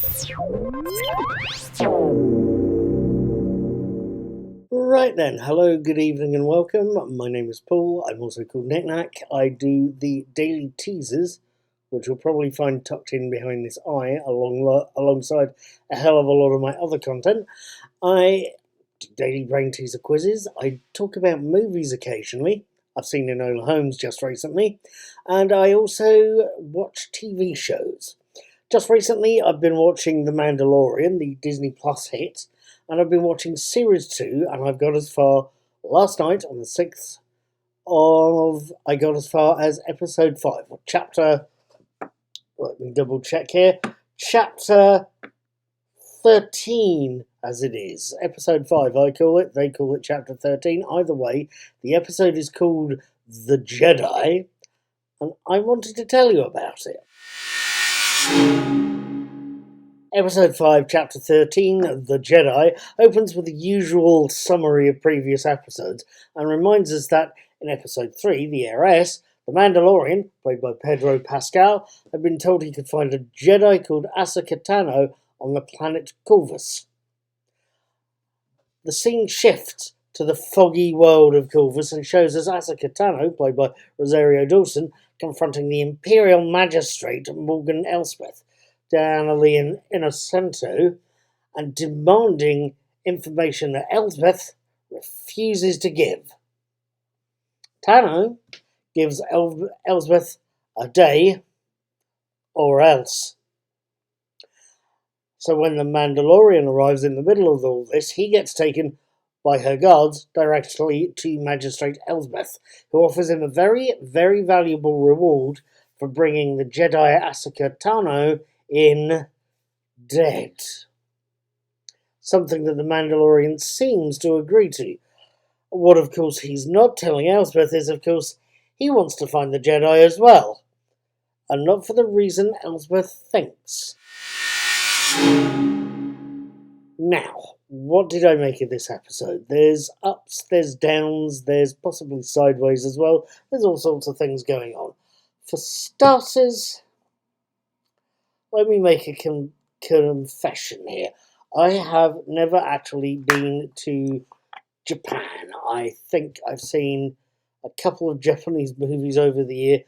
Right then, hello, good evening and welcome. My name is Paul, I'm also called Knick-Knack. I do the daily teasers, which you'll probably find tucked in behind this eye alongside a hell of a lot of my other content. I do daily brain teaser quizzes, I talk about movies occasionally. I've seen Enola Holmes just recently, and I also watch TV shows. Just recently, I've been watching The Mandalorian, the Disney Plus hit, and I've been watching Series 2, and I've got as far, last night on the 6th I got as far as Episode 5, or Chapter, let me double check here, Chapter 13, as it is. Episode 5, I call it, they call it Chapter 13. Either way, the episode is called The Jedi, and I wanted to tell you about it. Episode 5, Chapter 13, The Jedi, opens with the usual summary of previous episodes and reminds us that in Episode 3, The Heiress, the Mandalorian, played by Pedro Pascal, had been told he could find a Jedi called Ahsoka Tano on the planet Corvus. The scene shifts to the foggy world of Corvus and shows us Ahsoka Tano, played by Rosario Dawson, confronting the Imperial Magistrate Morgan Elsbeth down the Innocento and demanding information that Elsbeth refuses to give. Tano gives Elsbeth a day or else. So when the Mandalorian arrives in the middle of all this, he gets taken by her guards directly to Magistrate Elsbeth, who offers him a very, very valuable reward for bringing the Jedi Ahsoka Tano in dead. Something that the Mandalorian seems to agree to. What, of course, he's not telling Elsbeth is, of course, he wants to find the Jedi as well. And not for the reason Elsbeth thinks. Now, what did I make of this episode? There's ups, there's downs, there's possibly sideways as well. There's all sorts of things going on. For starters, let me make a confession here. I have never actually been to Japan. I think I've seen a couple of Japanese movies over the year.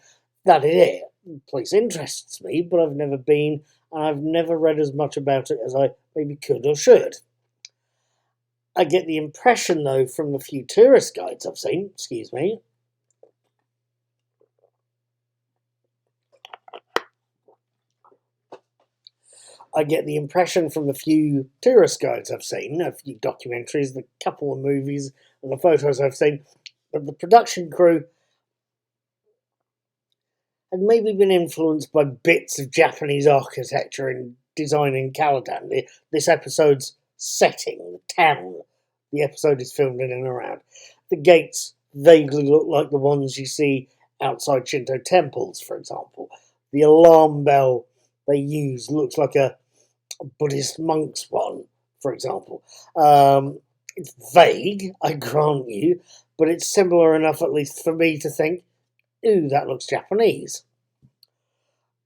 That is it. The place interests me, but I've never been, and I've never read as much about it as I maybe could or should. I get the impression, though, from the few tourist guides I've seen, I get the impression from the few tourist guides I've seen, a few documentaries, the couple of movies, and the photos I've seen, that the production crew had maybe been influenced by bits of Japanese architecture and design in Caladan, this episode's setting, the town the episode is filmed in and around. The gates vaguely look like the ones you see outside Shinto temples, for example. The alarm bell they use looks like a Buddhist monk's one, for example. It's vague, I grant you, but it's similar enough, at least for me, to think, ooh, that looks Japanese.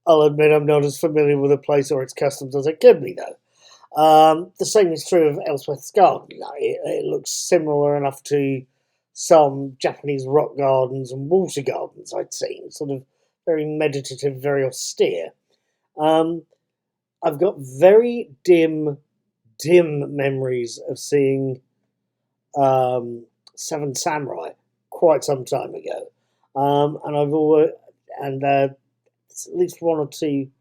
I'll admit I'm not as familiar with the place or its customs as I could be, though. The same is true of Elsbeth's garden. It looks similar enough to some Japanese rock gardens and water gardens I'd seen, sort of very meditative, very austere. I've got very dim memories of seeing Seven Samurai quite some time ago, and I've always at least one or two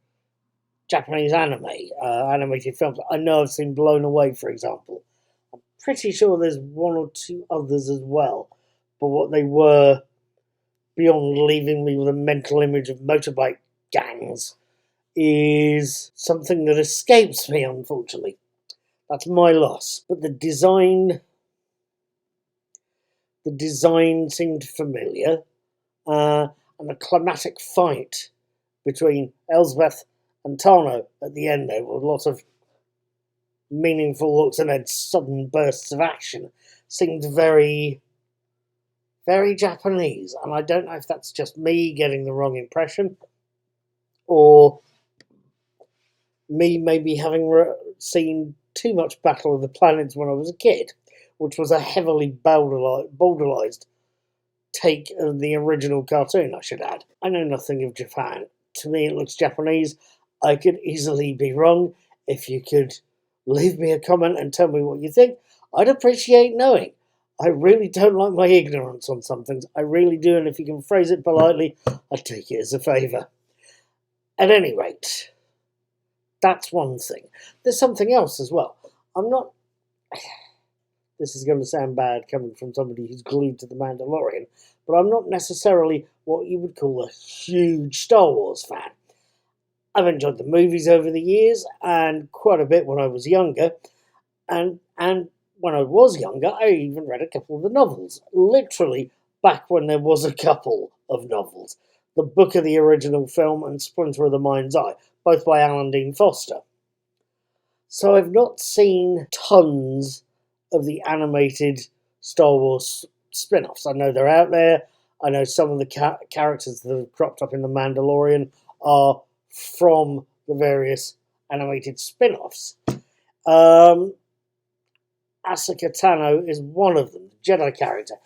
Japanese animated films. I know I've seen Blown Away, for example. I'm pretty sure there's one or two others as well, but what they were, beyond leaving me with a mental image of motorbike gangs, is something that escapes me, unfortunately. That's my loss. But the design seemed familiar, and the climatic fight between Elsbeth and Tano at the end there, with lots of meaningful looks and then sudden bursts of action, seemed very, very Japanese. And I don't know if that's just me getting the wrong impression, or Me maybe having seen too much Battle of the Planets when I was a kid, which was a heavily bowdlerized take of the original cartoon, I should add. I know nothing of Japan. To me, it looks Japanese. I could easily be wrong. If you could leave me a comment and tell me what you think, I'd appreciate knowing. I really don't like my ignorance on some things. I really do, and if you can phrase it politely, I'd take it as a favour. At any rate, that's one thing. There's something else as well. I'm not... This is going to sound bad coming from somebody who's glued to The Mandalorian, but I'm not necessarily what you would call a huge Star Wars fan. I've enjoyed the movies over the years, and quite a bit when I was younger, and when I was younger, I even read a couple of the novels. Literally, back when there was a couple of novels. The book of the original film and Splinter of the Mind's Eye, both by Alan Dean Foster. So I've not seen tons of the animated Star Wars spin-offs. I know they're out there. I know some of the characters that have cropped up in The Mandalorian are from the various animated spin-offs. Ahsoka Tano is one of them, the Jedi character.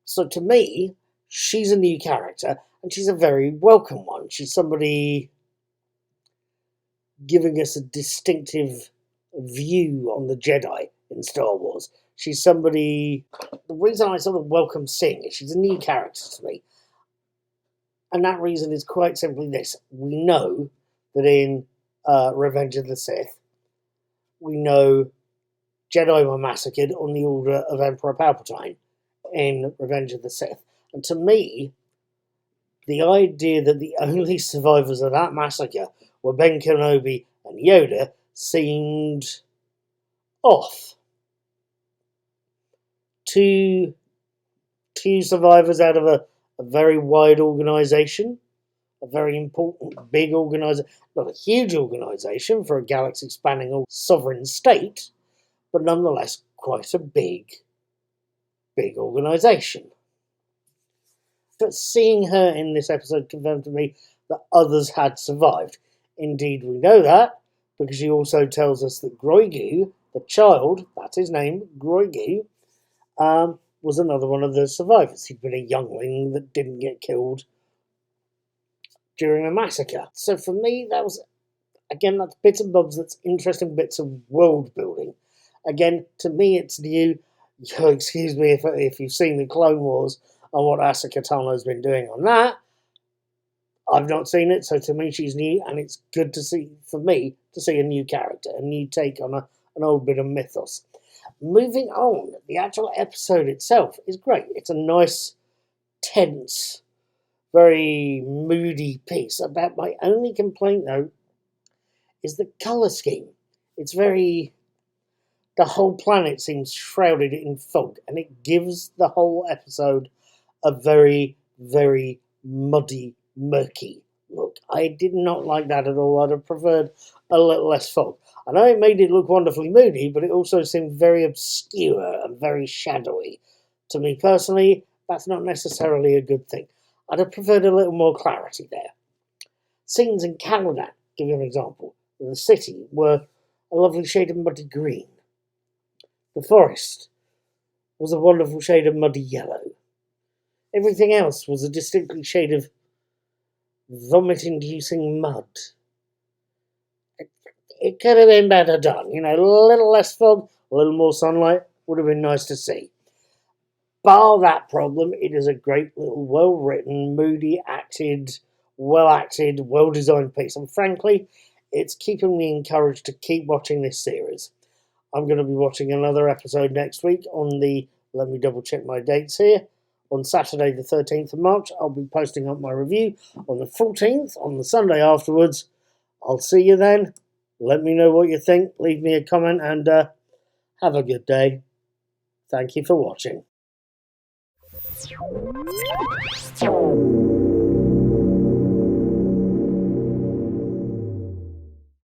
So to me, she's a new character, and she's a very welcome one. She's somebody giving us a distinctive view on the Jedi in Star Wars. She's somebody... The reason I sort of welcome seeing is she's a new character to me. And that reason is quite simply this. We know that in Revenge of the Sith, we know Jedi were massacred on the order of Emperor Palpatine in Revenge of the Sith. And to me, the idea that the only survivors of that massacre were Ben Kenobi and Yoda seemed off. Two survivors out of a very wide organisation, a very important, big organisation, not a huge organisation for a galaxy-spanning sovereign state, but nonetheless quite a big organisation. But seeing her in this episode confirmed to me that others had survived. Indeed, we know that, because she also tells us that Grogu, the child, that's his name, Grogu, was another one of the survivors. He'd been a youngling that didn't get killed during a massacre. So for me, that was, again, that's bits and bobs, that's interesting bits of world building. Again, to me, it's new. Excuse me if you've seen the Clone Wars and what Ahsoka Tano's been doing on that. I've not seen it, so to me she's new, and it's good to see, for me, to see a new character, a new take on an old bit of mythos. Moving on, the actual episode itself is great. It's a nice, tense, very moody piece. About my only complaint, though, is the colour scheme. It's very... The whole planet seems shrouded in fog, and it gives the whole episode a very, very muddy, murky look. I did not like that at all. I'd have preferred a little less fog. I know it made it look wonderfully moody, but it also seemed very obscure and very shadowy. To me personally, that's not necessarily a good thing. I'd have preferred a little more clarity there. Scenes in Caladan, give you an example, the city, were a lovely shade of muddy green. The forest was a wonderful shade of muddy yellow. Everything else was a distinctly shade of vomit-inducing mud. It could have been better done. You know, a little less fog, a little more sunlight would have been nice to see. Bar that problem, it is a great little well-written, moody, well-acted, well-designed piece. And frankly, it's keeping me encouraged to keep watching this series. I'm going to be watching another episode next week on the, let me double check my dates here, on Saturday the 13th of March. I'll be posting up my review on the 14th, on the Sunday afterwards. I'll see you then. Let me know what you think. Leave me a comment and have a good day. Thank you for watching.